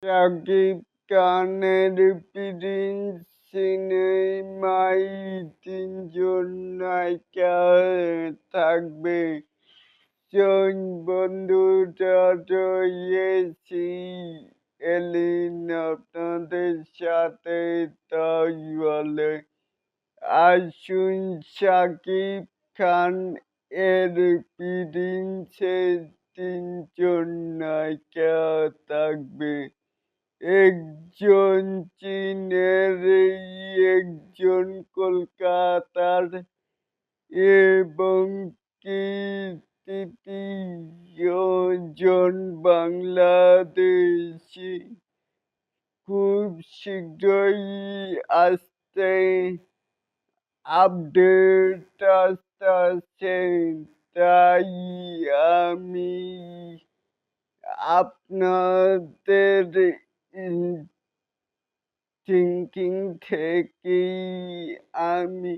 শাকিব খানের প্রিন্স সিনেমায় তিনজন নায়িকা থাকবে। বন্ধুরা রয়েছি এলিন আপনাদের সাথে, তাই বলে আসুন শাকিব খান এর প্রিন্সে তিনজন নায়িকা থাকবে। একজন চীনের, একজন কলকাতার এবং কি তৃতীয় জন বাংলাদেশি। খুব শীঘ্রই আসছে আপডেট আসছে, তাই আমি আপনাদের থিঙ্কিং থেকেই আমি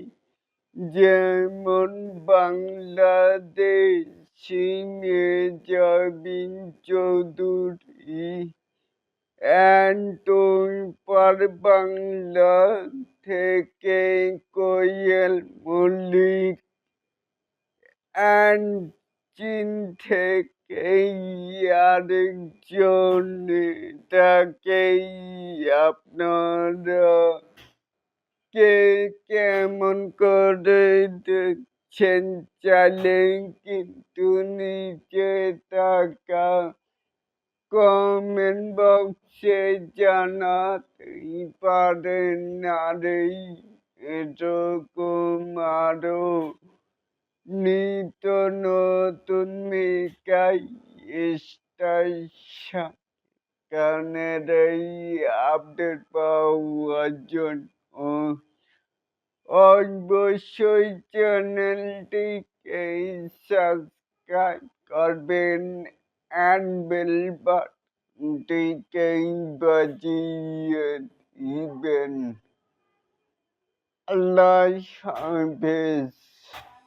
যেমন বাংলাদেশি মেহজাবিন চৌধুরী অ্যান্টন পার বাংলা থেকে কোয়েল মল্লিক অ্যান্ড চীন থেকেই আরেকজন, তাকেই আপনারা কে কেমন করে দেখছেন চাইলে কিন্তু নিচে থাকা কমেন্ট বক্সে জানাতেই পারেন। আর এরকম আরো নিত্য নতুন মেকাই স্টেশন গানের এই আপডেট পাওয়ার জন্য অবশ্যই চ্যানেলটিকে সাবস্ক্রাইব করবেন অ্যান্ড বেল বাটনটিকে বাজিয়ে দিবেন। আল্লাহ হাফেজ।